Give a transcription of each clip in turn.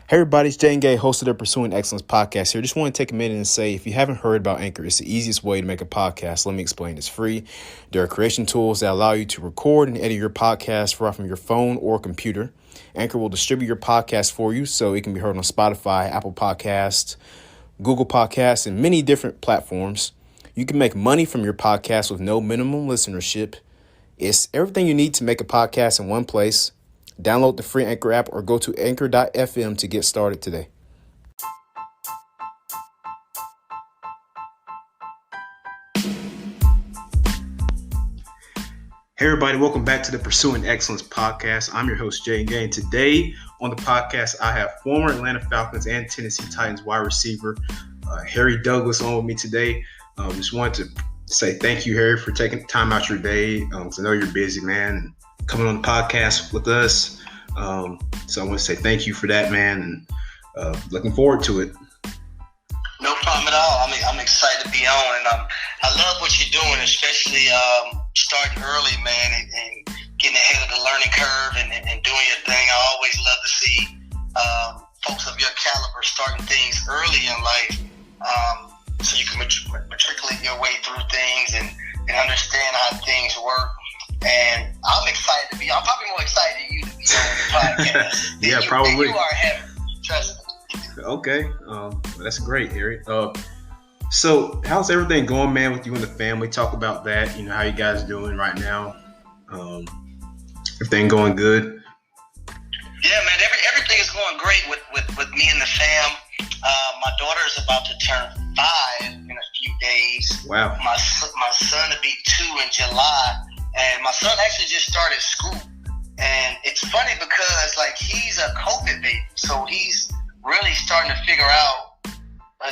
Hey everybody, it's Jay and Gay, host of the Pursuing Excellence podcast here. Just want to take a minute and say, if you haven't heard about Anchor, it's the easiest way to make a podcast. Let me explain. It's free. There are creation tools that allow you to record and edit your podcast right from your phone or computer. Anchor will distribute your podcast for you so it can be heard on Spotify, Apple Podcasts, Google Podcasts, and many different platforms. You can make money from your podcast with no minimum listenership. It's everything you need to make a podcast in one place. Download the free Anchor app or go to anchor.fm to get started today. Hey everybody, welcome back to the Pursuing Excellence podcast. I'm your host, Jay and Gay. Today on the podcast, I have former Atlanta Falcons and Tennessee Titans wide receiver Harry Douglas on with me today. Just wanted to say thank you, Harry, for taking time out your day. 'Cause I know you're busy, man, and coming on the podcast with us. So I want to say thank you for that, man, and looking forward to it. No problem at all. I'm excited to be on, and I love what you're doing, especially starting early, man, and getting ahead of the learning curve and doing your thing. I always love to see folks of your caliber starting things early in life, so you can matriculate your way through things and understand how things work. And I'm excited to be. I'm probably more excited than you to be on the podcast. Yeah, probably. You are heavy. Trust me. Okay, that's great, Harry. So how's everything going, man, with you and the family? Talk about that. You know, how you guys doing right now? Everything going good? Yeah, man. Everything is going great with me and the fam. My daughter is about to turn 5 in a few days. Wow. My son will be 2 in July. And my son actually just started school. And it's funny because, like, he's a COVID baby. So he's really starting to figure out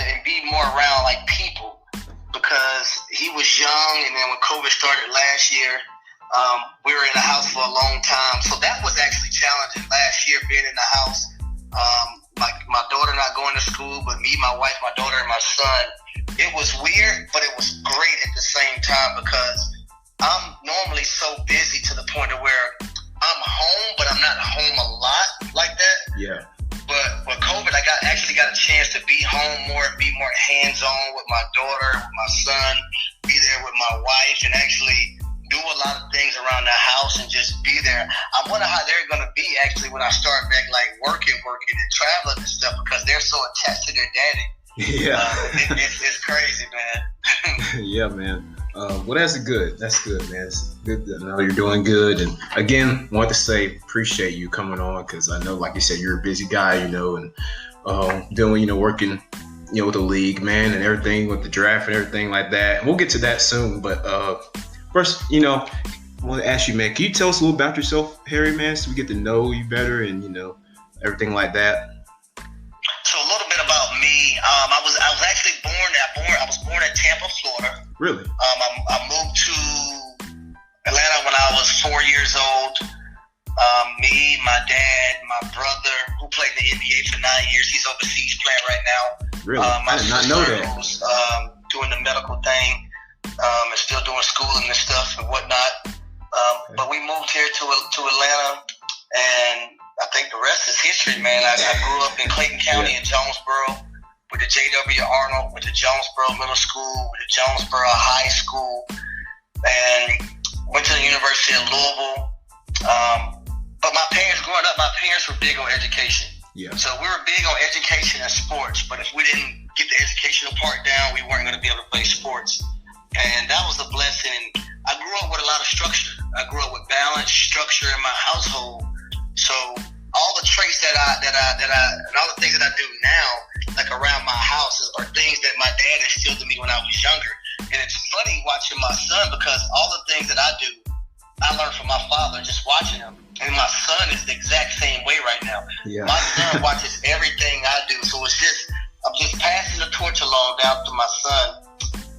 and be more around, like, people. Because he was young, and then when COVID started last year, we were in the house for a long time. So that was actually challenging last year, being in the house. Like, my daughter not going to school, but me, my wife, my daughter, and my son. It was weird, but it was great at the same time because I'm normally so busy to the point of where I'm home, but I'm not home a lot like that. Yeah. But with COVID, I actually got a chance to be home more and be more hands-on with my daughter, with my son, be there with my wife, and actually do a lot of things around the house and just be there. I wonder how they're going to be actually when I start back, like, working and traveling and stuff, because they're so attached to their daddy. Yeah. It's crazy, man. Yeah, man. Well, that's good. That's good, man. It's good to know you're doing good. And again, want to say appreciate you coming on, because I know, like you said, you're a busy guy, you know, and doing, working, with the league, man, and everything with the draft and everything like that. And we'll get to that soon. But first, I want to ask you, man, can you tell us a little about yourself, Harry, man, so we get to know you better and, everything like that? So a little bit about me. I was actually born in Tampa, Florida. Really? I moved to Atlanta when I was 4 years old. Me, my dad, my brother, who played in the NBA for 9 years, he's overseas playing right now. Really? I did not know that. Who's doing the medical thing, and still doing schooling and stuff and whatnot. Okay. But we moved here to Atlanta, and I think the rest is history, man. I grew up in Clayton County in Jonesboro with the J.W. Arnold, with the Jonesboro Middle School, with the Jonesboro High School, and went to the University of Louisville. But my parents were big on education. Yeah. So we were big on education and sports, but if we didn't get the educational part down, we weren't going to be able to play sports. And that was a blessing. And I grew up with a lot of structure. I grew up with balance, structure in my household. So all the traits that I and all the things that I do now, like around my house, are things that my dad instilled in me when I was younger. And it's funny watching my son, because all the things that I do, I learned from my father just watching him. And my son is the exact same way right now. Yeah. My son watches everything I do. So I'm just passing the torch along down to my son.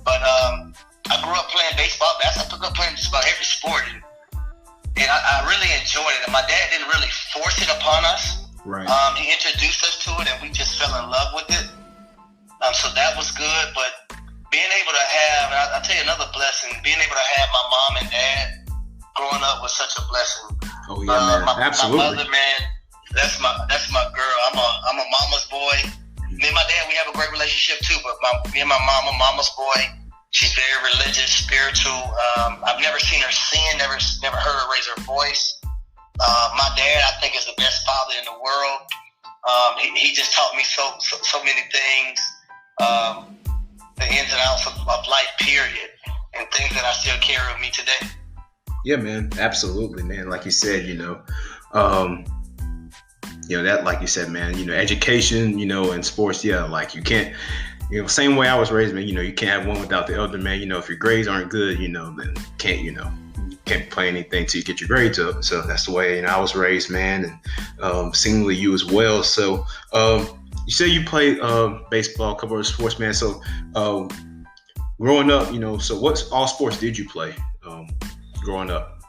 But I grew up playing baseball, basketball. I took up playing just about every sport. And I really enjoyed it. And my dad didn't really force it upon us. Right. He introduced us to it, and we just fell in love with it. So that was good. But being able to have, and I'll tell you another blessing, being able to have my mom and dad growing up was such a blessing. Oh, yeah, man. Absolutely. My mother, man, that's my girl. I'm a my dad, we have a great relationship too. But me and my mama's boy, she's very religious, spiritual. I've never seen her sin, never heard her raise her voice. My dad, I think, is the best father in the world. He just taught me so many things, the ins and outs of life, period, and things that I still carry with me today. Yeah, man, absolutely, man. Like you said, that, like you said, man, education, and sports, like you can't, same way I was raised, man, you can't have one without the other, man. If your grades aren't good, then can't play anything till you get your grades up. So that's the way, I was raised, man, and seemingly you as well. So you say you played baseball, a couple of sports, man. So growing up, so what all sports did you play growing up?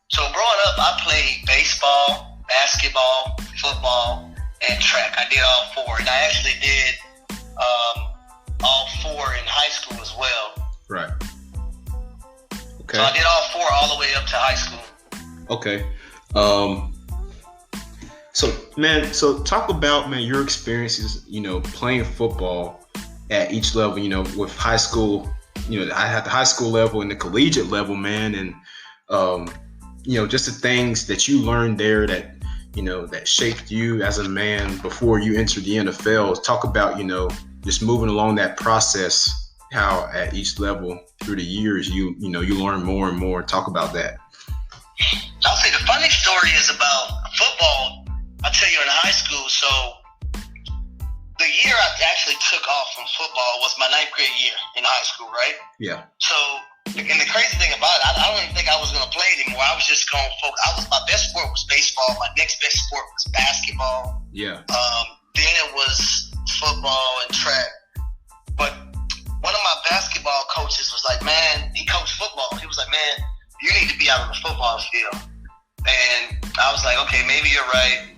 So growing up, I played baseball, basketball, football, and track. I did all four, and I actually did all four in high school as well. Right. Okay. So I did all four all the way up to high school. Okay. So talk about, man, your experiences, playing football at each level, with high school, I had the high school level and the collegiate level, man, and just the things that you learned there that that shaped you as a man before you entered the NFL. Talk about just moving along that process, how at each level through the years you learn more and more. Talk about that. I'll say the funny story is about football. I'll tell you, in high school, so the year I actually took off from football was my 9th grade year in high school, right? Yeah. So, and the crazy thing about it, I don't even think I was going to play anymore. I was just going to focus. My best sport was baseball. My next best sport was basketball. Yeah. Then it was football and track. But one of my basketball coaches was like, man, he coached football. He was like, man, you need to be out on the football field. And I was like, okay, maybe you're right.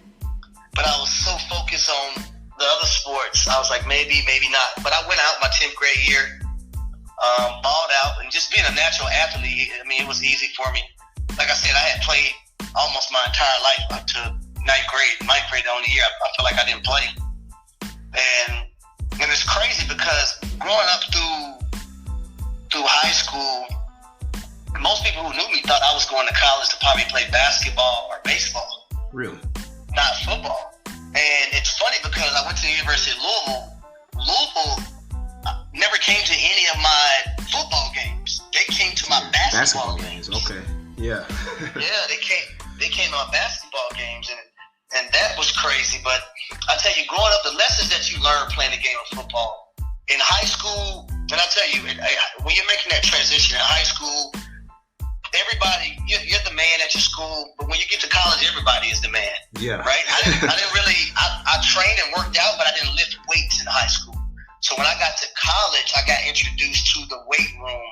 But I was so focused on the other sports. I was like, maybe not. But I went out my 10th grade year, balled out, and just being a natural athlete, it was easy for me. Like I said, I had played almost my entire life up to 9th grade. 9th grade, the only year I felt like I didn't play. And it's crazy because growing up through high school, most people who knew me thought I was going to college to probably play basketball or baseball. Really? Not football. And it's funny because I went to the University of Louisville. Louisville never came to any of my football games. They came to my basketball games. Okay. Yeah. Yeah, they came to my basketball games, and that was crazy. But I tell you, growing up, the lessons that you learn playing the game of football in high school, and I tell you, when you're making that transition in high school, everybody, you're the man at your school, but when you get to college, everybody is the man. Yeah. Right? I didn't really, I trained and worked out, but I didn't lift weights in high school. So when I got to college, I got introduced to the weight room,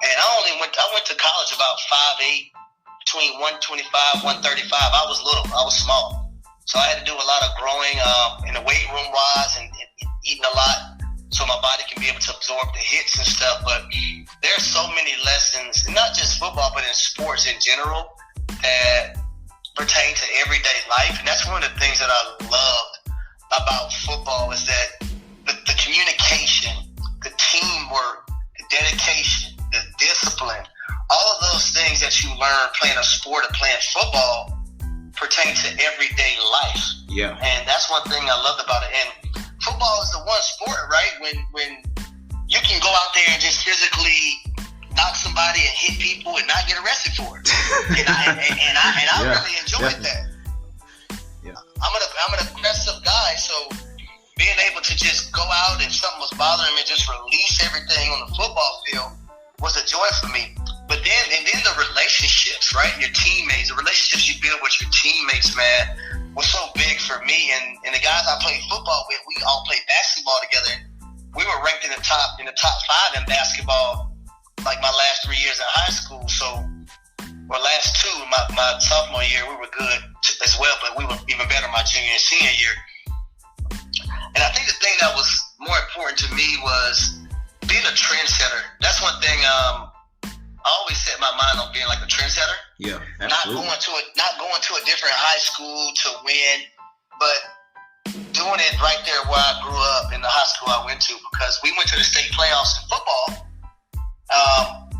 and I went to college about 5'8", between 125, 135. I was little, I was small. So I had to do a lot of growing in the weight room wise and eating a lot, so my body can be able to absorb the hits and stuff. But there's so many lessons, not just football, but in sports in general, that pertain to everyday life. And that's one of the things that I loved about football is that the communication, the teamwork, the dedication, the discipline, all of those things that you learn playing a sport or playing football pertain to everyday life. Yeah. And that's one thing I loved about it. And football is the one sport, right, when you can go out there and just physically knock somebody and hit people and not get arrested for it. And I really enjoyed that. Yeah. I'm an aggressive guy, so being able to just go out and something was bothering me, just release everything on the football field was a joy for me. But then the relationships, right? Your teammates, the relationships you build with your teammates, man, was so big for me. And the guys I played football with, we all played basketball together. We were ranked in the top 5 in basketball, like my last 3 years in high school. So, or last 2, my sophomore year, we were good as well, but we were even better my junior and senior year. And I think the thing that was more important to me was being a trendsetter. That's one thing. I always set my mind on being like a trendsetter. Yeah, absolutely. Not going to a different high school to win, but doing doing it right there where I grew up in the high school I went to, because we went to the state playoffs in football.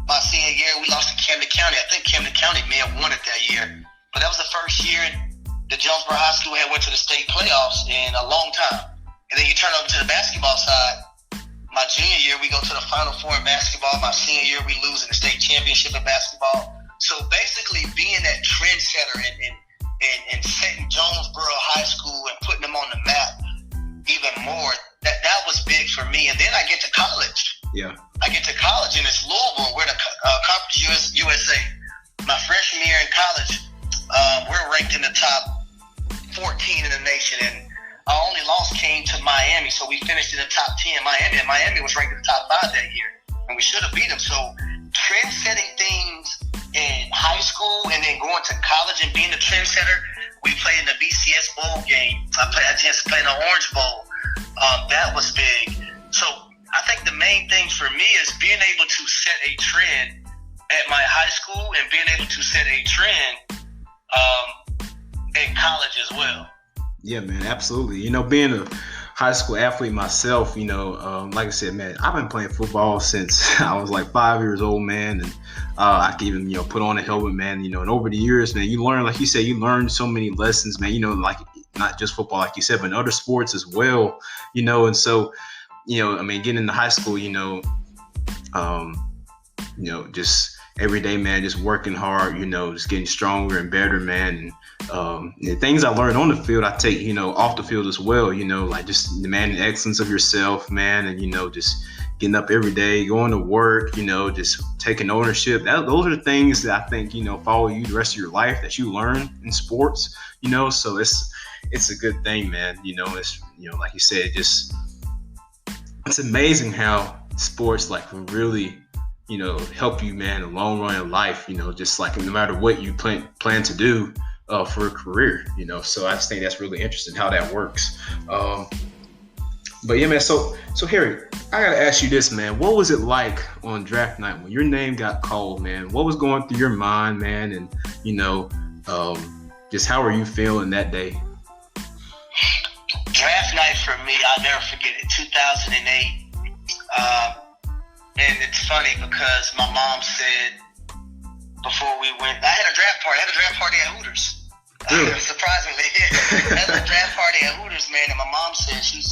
My senior year, we lost to Camden County. I think Camden County may have won it that year. But that was the first year that Jonesboro High School had went to the state playoffs in a long time. And then you turn over to the basketball side. My junior year, we go to the Final Four in basketball. My senior year, we lose in the state championship in basketball. So basically being that trendsetter and setting Jonesboro High School and putting them on the map even more, that was big for me. And then I get to college. Yeah. I get to college, and it's Louisville. We're the Conference USA. My freshman year in college, we're ranked in the top 14 in the nation, and our only loss came to Miami, so we finished in the top 10. Miami was ranked in the top 5 that year, and we should have beat them. So trend-setting things in high school and then going to college and being the trendsetter, we played in the BCS Bowl game. I had a chance to play in the Orange Bowl. That was big. So I think the main thing for me is being able to set a trend at my high school and being able to set a trend in college as well. Yeah, man, absolutely. You know, being a high school athlete myself, you know, like I said, man, I've been playing football since I was like 5 years old, man. And I could even, you know, put on a helmet, man, you know, and over the years, man, you learn, like you said, you learn so many lessons, man, you know, like not just football, like you said, but in other sports as well, you know. And so, you know, I mean, getting into high school, you know, just every day, man, just working hard, you know, just getting stronger and better, man. And the things I learned on the field, I take, you know, off the field as well, you know, like just demanding excellence of yourself, man. And, you know, just getting up every day, going to work, you know, just taking ownership. Those are the things that I think, you know, follow you the rest of your life that you learn in sports, you know. So it's a good thing, man. You know, it's, you know, like you said, just it's amazing how sports like really, you know, help you, man, in the long run in life, you know, just like no matter what you plan to do for a career, you know. So I just think that's really interesting how that works. But yeah, man, so Harry, I gotta ask you this, man. What was it like on draft night when your name got called, man? What was going through your mind, man? And, you know, just how are you feeling that day? Draft night for me, I'll never forget it, 2008. And it's funny because my mom said before we went, I had a draft party at Hooters. Really? Surprisingly, yeah. I had a draft party at Hooters, man, and my mom said she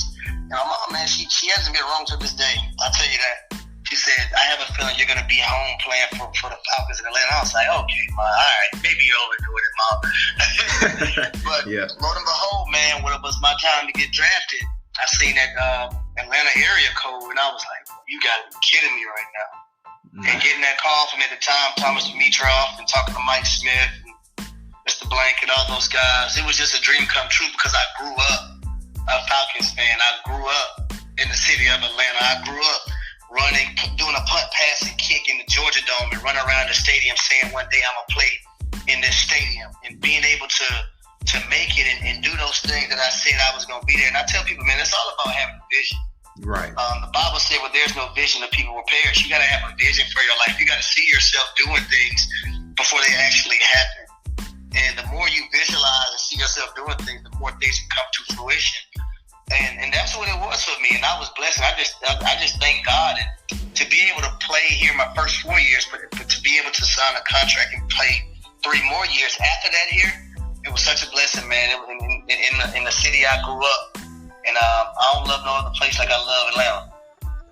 hasn't been wrong to this day. I'll tell you that. She said, I have a feeling you're going to be home playing for the Falcons in Atlanta. I was like, okay, Mom, all right, maybe you're overdoing it, Mom. But yeah. Lo and behold, man, when it was my time to get drafted, I seen that Atlanta area code, and I was like, you got to be kidding me right now. Mm-hmm. And getting that call from, at the time, Thomas Dimitroff, and talking to Mike Smith and Mr. Blank and all those guys, it was just a dream come true because I grew up a Falcons fan. I grew up in the city of Atlanta. I grew up running, doing a punt, pass, and kick in the Georgia Dome and running around the stadium saying one day I'm going to play in this stadium, and being able to make it and do those things that I said I was going to be there. And I tell people, man, it's all about having a vision. Right. The Bible said, well, there's no vision, the people will perish. You got to have a vision for your life. You got to see yourself doing things before they actually happen. And the more you visualize and see yourself doing things, the more things can come to fruition. And that's what it was for me. And I was blessed. And I just thank God to be able to play here my first 4 years, but to be able to sign a contract and play 3 more years after that here, it was such a blessing, man. In the city I grew up. And I don't love no other place like I love Atlanta.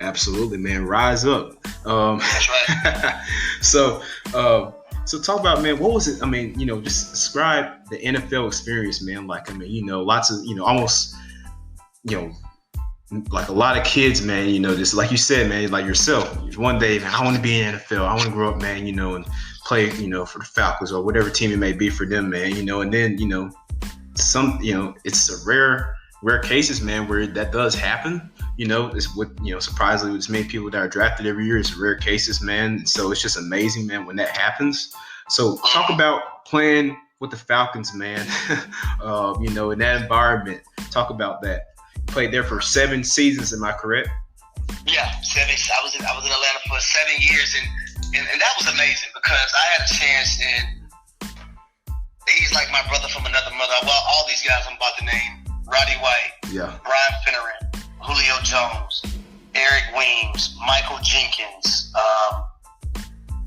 Absolutely, man. Rise up. That's right. So talk about, man, what was it? I mean, you know, just describe the NFL experience, man. Like, I mean, you know, lots of, you know, almost, you know, like a lot of kids, man, you know, just like you said, man, like yourself, one day, man, I want to be in the NFL. I want to grow up, man, you know, and play, you know, for the Falcons or whatever team it may be for them, man, you know, and then, you know, it's a rare cases, man, where that does happen. You know, it's with, you know, surprisingly, with as many people that are drafted every year, it's rare cases, man. So it's just amazing, man, when that happens. So talk about playing with the Falcons, man. You know, in that environment. Talk about that. You played there for 7 seasons, am I correct? Yeah, 7. I was in Atlanta for 7 years, and that was amazing because I had a chance, and he's like my brother from another mother. Well, all these guys I'm about to name Roddy White, Yeah. Brian Finneran, Julio Jones, Eric Weems, Michael Jenkins.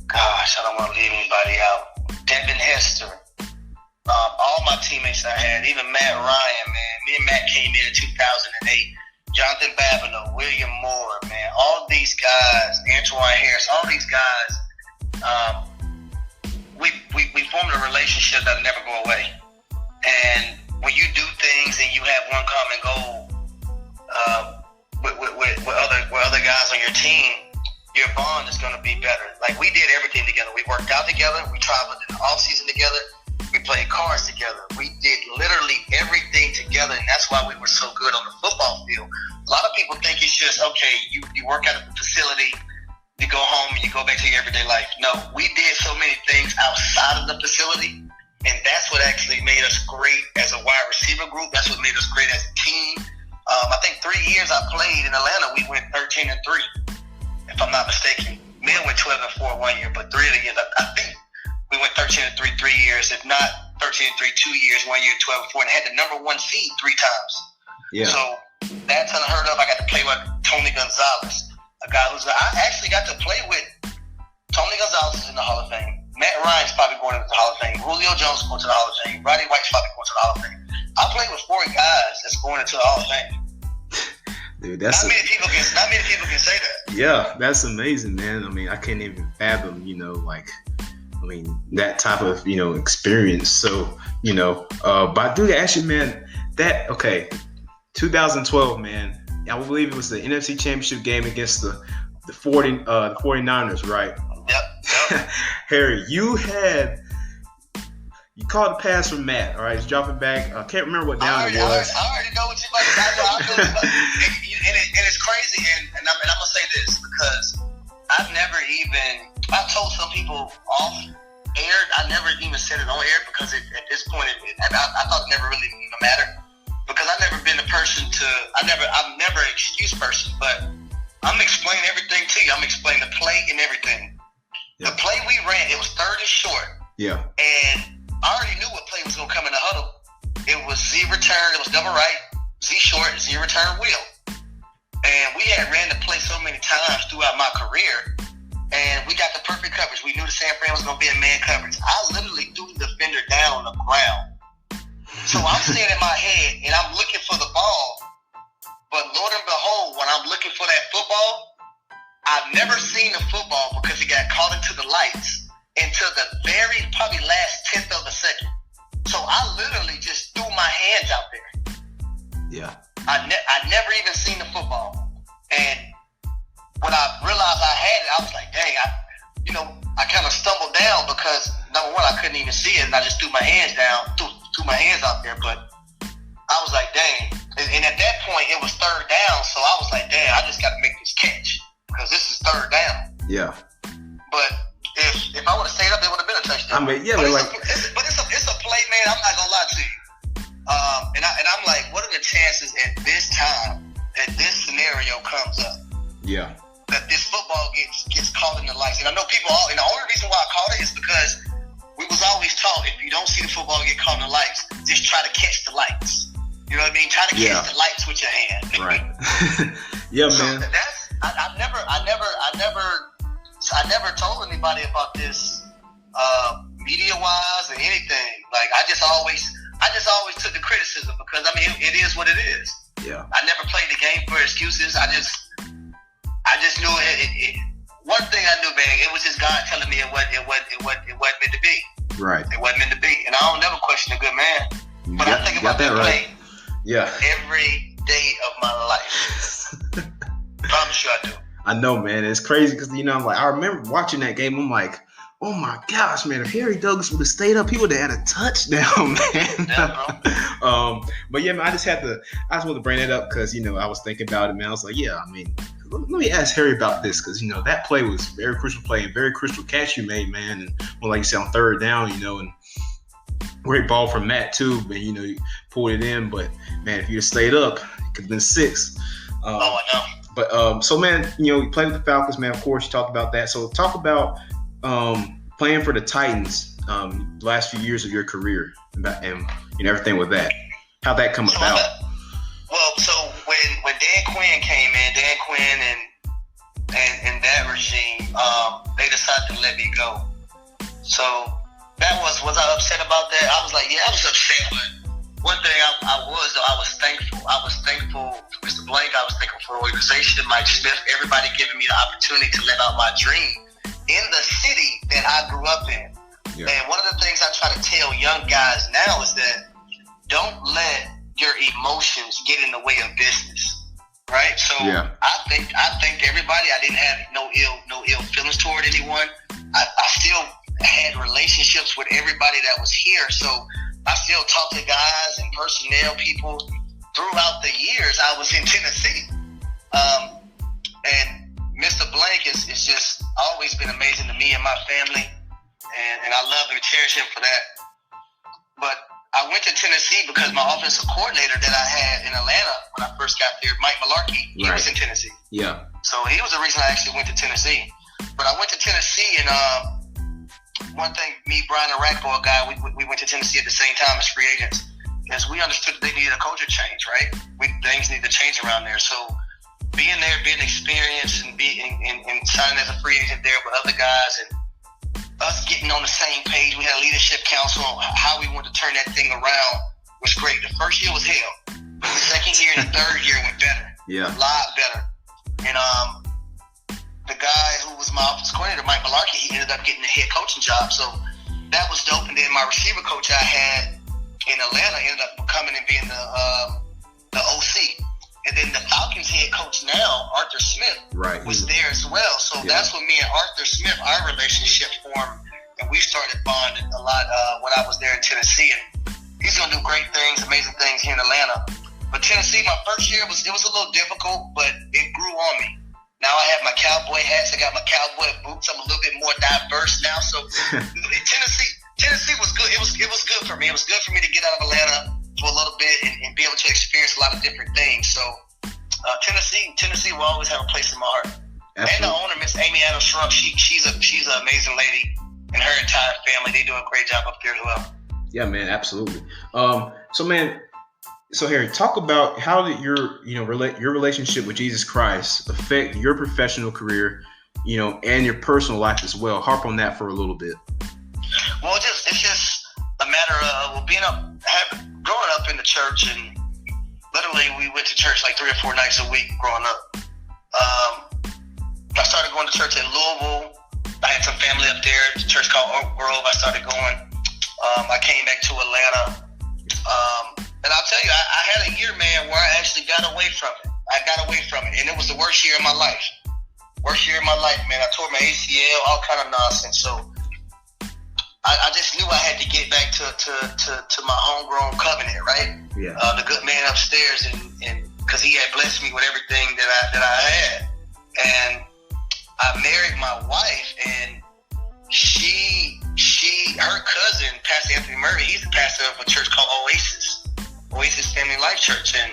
Gosh, I don't want to leave anybody out. Devin Hester. All my teammates I had, even Matt Ryan, man. Me and Matt came in 2008. Jonathan Babineau, William Moore, man. All these guys, Antoine Harris, all these guys, we formed a relationship that'll never go away. And when you do things and you have one common goal with other guys on your team, your bond is going to be better. Like, we did everything together. We worked out together. We traveled in the off-season together. We played cards together. We did literally everything together, and that's why we were so good on the football field. A lot of people think it's just, okay, you work out at the facility, you go home, and you go back to your everyday life. No, we did so many things outside of the facility, and that's what actually made us great as a wide receiver group. That's what made us great as a team. I think 3 years I played in Atlanta, we went 13-3, if I'm not mistaken. Mill went 12-4 1 year, but 3 of the years, I think we went 13-3 3 years, if not 13-3 2 years, 1 year 12-4, and had the number 1 seed 3 times. Yeah. So that's unheard of. I got to play with Tony Gonzalez, a guy I actually got to play with. Tony Gonzalez is in the Hall of Fame. Matt Ryan's probably going to the Hall of Fame. Julio Jones is going to the Hall of Fame. Roddy White's probably going to the Hall of Fame. I played with 4 guys that's going into the Hall of Fame. Dude, not many people can say that. Yeah, that's amazing, man. I mean, I can't even fathom, that type of, experience. So, but I do ask you, man, 2012, man, I believe it was the NFC Championship game against the 49ers, right? Yep. Harry, you caught a pass from Matt, all right? He's dropping back. I can't remember what down it was. I already know what you're about to do. And it's crazy, and I'm going to say this, because I told some people off air, I never even said it on air, because at this point, I thought it never really even mattered, because I've never been a person I'm never an excuse person, but I'm explaining everything to you. I'm explaining the play and everything. Yeah. The play we ran, it was 3rd and short. Yeah. And I already knew what play was going to come in the huddle. It was Z return, it was double right, Z short, Z return wheel. And we had ran the play so many times throughout my career, and we got the perfect coverage. We knew the San Fran was going to be in man coverage. I literally threw the defender down on the ground. So I'm standing in my head, and I'm looking for the ball. But Lord and behold, when I'm looking for that football, I've never seen the football because it got caught into the lights until the very probably last 10th of a second. So I literally just threw my hands out there. Yeah. I never even seen the football. And when I realized I had it, I was like, dang, I kind of stumbled down because, number one, I couldn't even see it, and I just threw my hands out there. But I was like, dang. And at that point, it was 3rd down, so I was like, dang, I just got to make this catch because this is 3rd down. Yeah. But if I would have stayed up, it would have been a touchdown. But it's a play, man. I'm not going to lie to you. And I'm like, what are the chances at this time that this scenario comes up? Yeah. That this football gets caught in the lights. And I know and the only reason why I caught it is because we was always taught, if you don't see the football get caught in the lights, just try to catch the lights. You know what I mean? Try to catch the lights with your hand. Right. Yeah, so man. I never told anybody about this media-wise or anything. Like, I just always took the criticism because, it is what it is. Yeah. I never played the game for excuses. I just knew it. One thing I knew, man, it was just God telling me it wasn't meant to be. Right. It wasn't meant to be. And I don't never question a good man. But I think about that play every day of my life. Promise you I do. I know, man. It's crazy because, I remember watching that game. I'm like, oh my gosh, man, if Harry Douglas would have stayed up, he would have had a touchdown, man. Yeah, bro. But yeah, man, I just wanted to bring that up because, I was thinking about it, man. I was like, let me ask Harry about this because, that play was very crucial play and very crucial catch you made, man. And like you said, on 3rd down, and great ball from Matt too, but you pulled it in. But man, if you had stayed up, it could have been 6. I know. But so man, you played with the Falcons, man. Of course, you talked about that. So talk about playing for the Titans the last few years of your career and everything with that. How'd that come about? Well, so when Dan Quinn came in, Dan Quinn and that regime, they decided to let me go. So that was I upset about that? I was like, yeah, I was upset, but one thing I was thankful. I was thankful for Mr. Blank. I was thankful for the organization, Mike Smith, everybody giving me the opportunity to live out my dream in the city that I grew up in. Yeah. And one of the things I try to tell young guys now is that don't let your emotions get in the way of business, right? So yeah. I think everybody. I didn't have no ill feelings toward anyone. I still had relationships with everybody that was here, so I still talk to guys and personnel people throughout the years I was in Tennessee. And Mr. Blank is just always been amazing to me and my family, and I love and cherish him for that. But I went to Tennessee because my offensive coordinator that I had in Atlanta when I first got there, Mike Malarkey, he was in Tennessee. Yeah. So he was the reason I actually went to Tennessee. But I went to Tennessee, and one thing, me, Brian, and Rackball guy, we went to Tennessee at the same time as free agents, is we understood that they needed a culture change, right? Things need to change around there. So being there, being experienced, and signing as a free agent there with other guys, and us getting on the same page. We had a leadership council on how we wanted to turn that thing around was great. The first year was hell, but the second year and the third year went better. Yeah, a lot better. And the guy who was my offensive coordinator, Mike Malarkey, he ended up getting a head coaching job. So that was dope. And then my receiver coach I had in Atlanta ended up coming and being the OC. And then the Falcons head coach now, Arthur Smith, was there as well. So that's when me and Arthur Smith, our relationship formed, and we started bonding a lot when I was there in Tennessee. And he's going to do great things, amazing things here in Atlanta. But Tennessee, my first year, it was a little difficult, but it grew on me. Now I have my cowboy hats. I got my cowboy boots. I'm a little bit more diverse now. So Tennessee was good. It was good for me. It was good for me to get out of Atlanta for a little bit and be able to experience a lot of different things. So Tennessee will always have a place in my heart. Absolutely. And the owner, Miss Amy Adams Shrunk, she's an amazing lady, and her entire family, they do a great job up there as well. Yeah, man, absolutely. So Harry, talk about how did your relationship with Jesus Christ affect your professional career, and your personal life as well. Harp on that for a little bit. Well, it's just a matter of growing up in the church, and literally we went to church like 3 or 4 nights a week growing up. I started going to church in Louisville. I had some family up there, a church called Oak Grove. I started going. I came back to Atlanta. And I'll tell you, I had a year, man, where I actually got away from it. And it was the worst year of my life. Man. I tore my ACL, all kind of nonsense. So I just knew I had to get back to my homegrown covenant, right? Yeah. The good man upstairs, and because he had blessed me with everything that I had. And I married my wife, and her cousin, Pastor Anthony Murray, he's the pastor of a church called Oasis Family Life Church, and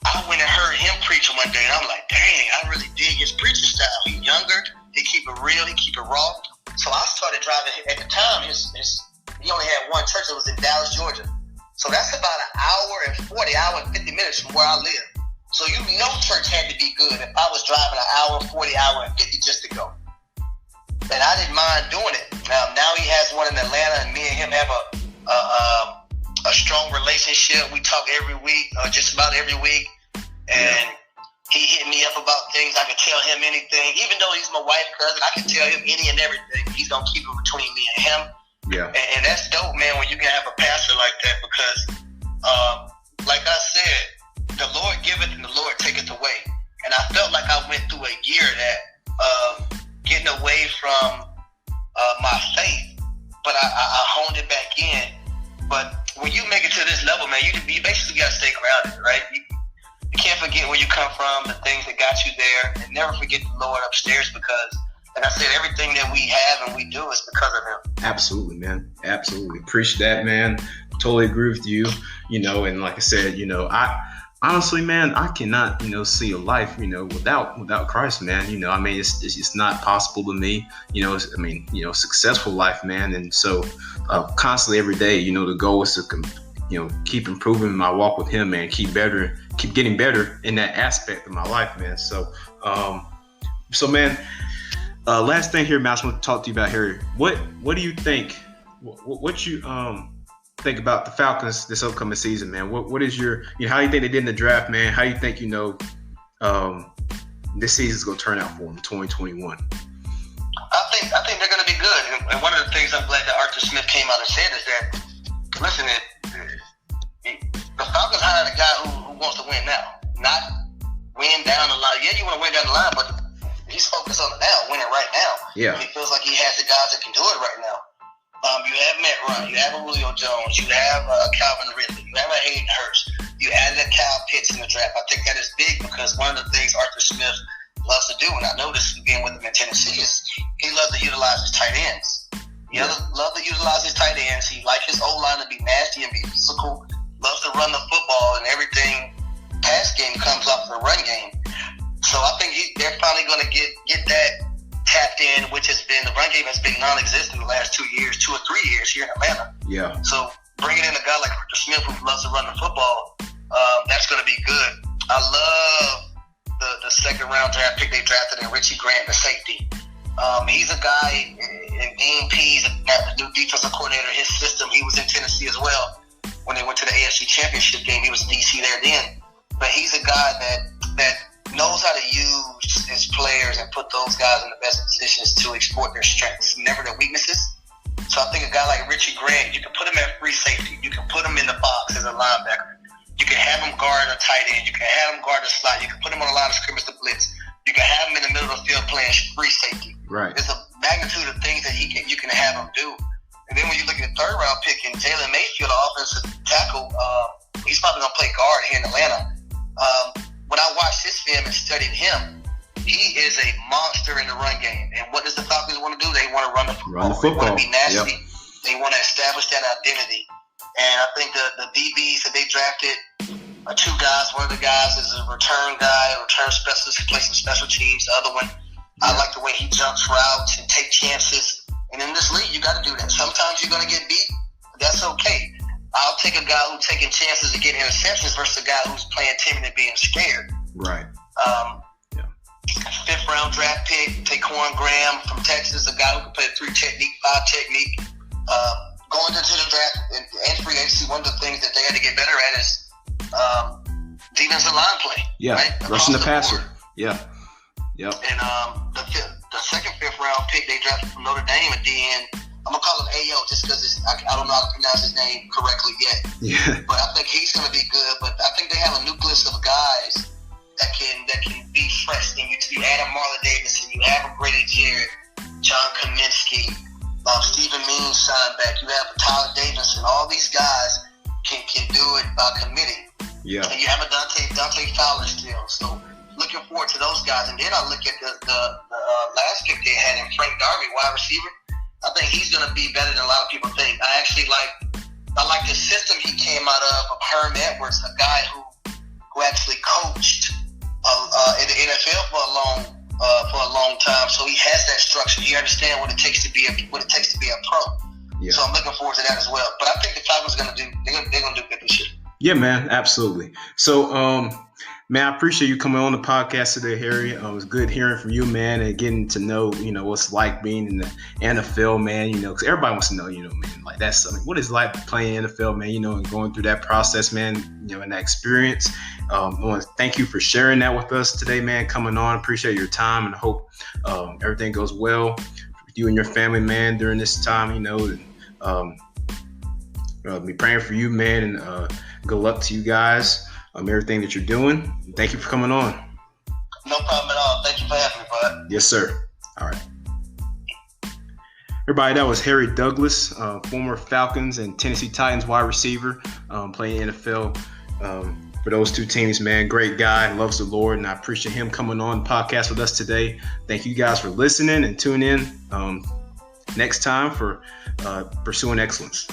I went and heard him preach one day, and I'm like, dang, I really dig his preaching style. He's younger, he keep it real, he keep it raw. So I started driving. At the time, he only had one church that was in Dallas, Georgia. So that's about an hour and 50 minutes from where I live. So church had to be good if I was driving an hour, 40, hour and 50 just to go. And I didn't mind doing it. Now he has one in Atlanta, and me and him have a strong relationship. We talk every week, just about every week. And he hit me up about things. I could tell him anything. Even though he's my wife's cousin, I can tell him any and everything. He's going to keep it between me and him. Yeah. And that's dope, man, when you can have a pastor like that, because, like I said, the Lord giveth and the Lord taketh away. And I felt like I went through a year that getting away from my faith, but I honed it back in. But when you make it to this level, man, you basically got to stay grounded, right? You can't forget where you come from, the things that got you there, and never forget the Lord upstairs, because, like I said, everything that we have and we do is because of Him. Absolutely, man. Absolutely. Appreciate that, man. Totally agree with you. And like I said, I honestly, man, I cannot, see a life, without Christ, man. It's not possible to me. Successful life, man. And so, constantly every day, the goal is to, keep improving my walk with Him, man. Keep keep getting better in that aspect of my life, man. So, man, last thing here, man, I just want to talk to you about here. What do you think? What you think about the Falcons this upcoming season, man? What is your, how do you think they did in the draft, man? How do you think, this season's gonna turn out for them in 2021? I think they're gonna be good. And one of the things I'm glad that Arthur Smith came out and said is that, listen, the Falcons hired a guy who wants to win now, not win down the line. Yeah, you want to win down the line, but he's focused on it now, winning right now. Yeah. He feels like he has the guys that can do it right now. You have Matt Ryan, you have Julio Jones, you have Calvin Ridley, you have Hayden Hurst, you added Kyle Pitts in the draft. I think that is big because one of the things Arthur Smith loves to do, and I know this again with him in Tennessee, is he loves to utilize his tight ends. He loves to utilize his tight ends. He likes his O-line to be nasty and be physical, loves to run the football, and everything pass game comes off the run game. So I think they're finally going to get that tapped in, which has been, the run game has been non-existent the last 2 or 3 years here in Atlanta. Yeah. So bringing in a guy like Arthur Smith who loves to run the football, that's going to be good. I love the second round draft pick they drafted in Richie Grant, the safety. He's a guy in DMP's the new defensive coordinator. His system, he was in Tennessee as well when they went to the AFC Championship game. He was DC there then. But he's a guy that knows how to use his players and put those guys in the best positions to exploit their strengths, never their weaknesses. So I think a guy like Richie Grant, you can put him at free safety. You can put him in the box as a linebacker. You can have him guard a tight end. You can have him guard a slot. You can put him on a line of scrimmage to blitz. You can have him in the middle of the field playing free safety. Right. There's a magnitude of things that you can have him do. And then when you look at the third round pick in Jalen Mayfield, the offensive tackle, he's probably going to play guard here in Atlanta. When I watched his film and studied him, he is a monster in the run game. And what does the Falcons want to do? They want to run the football. They want to be nasty. Yep. They want to establish that identity. And I think the DBs that they drafted are two guys. One of the guys is a return guy, a return specialist who plays some special teams. The other one, I like the way he jumps routes and take chances. And in this league, you got to do that. Sometimes you're going to get beat, but that's okay. I'll take a guy who's taking chances to get interceptions versus a guy who's playing timid and being scared. Right. Fifth round draft pick, Taquan Graham from Texas, a guy who can play 3 technique, 5 technique. Going into the draft and free agency, one of the things that they had to get better at is defensive line play. Yeah, right? Rushing the passer. Yeah. Yep. And the second, fifth round pick they drafted from Notre Dame at DN. I'm gonna call him Ayo just because I don't know how to pronounce his name correctly yet. Yeah. But I think he's gonna be good. But I think they have a nucleus of guys that can be fresh. And you add a Marlon Davidson, you have a Brady Jarrett, John Kaminsky, Stephen Means signed back. You have Tyler Davidson. All these guys can do it by committing. Yeah. And you have a Dante Fowler still. So looking forward to those guys. And then I look at the last pick they had in Frank Darby, wide receiver. I think he's going to be better than a lot of people think. I like the system he came out of Herm Edwards, a guy who actually coached in the NFL for a long time. So he has that structure. He understands what it takes to be a pro. Yeah. So I'm looking forward to that as well. But I think the Falcons are going to do good this year. Yeah, man, absolutely. So, man, I appreciate you coming on the podcast today, Harry. It was good hearing from you, man, and getting to know, what's like being in the NFL, man, because everybody wants to know, man, like that's something. What is it like playing NFL, man, and going through that process, man, and that experience. I want to thank you for sharing that with us today, man, coming on. Appreciate your time and hope everything goes well with you and your family, man, during this time, and be praying for you, man, and good luck to you guys. Everything that you're doing. Thank you for coming on. No problem at all. Thank you for having me, bud. Yes, sir. All right. Everybody, that was Harry Douglas, former Falcons and Tennessee Titans wide receiver, playing NFL for those two teams, man. Great guy, loves the Lord, and I appreciate him coming on the podcast with us today. Thank you guys for listening and tune in next time for Pursuing Excellence.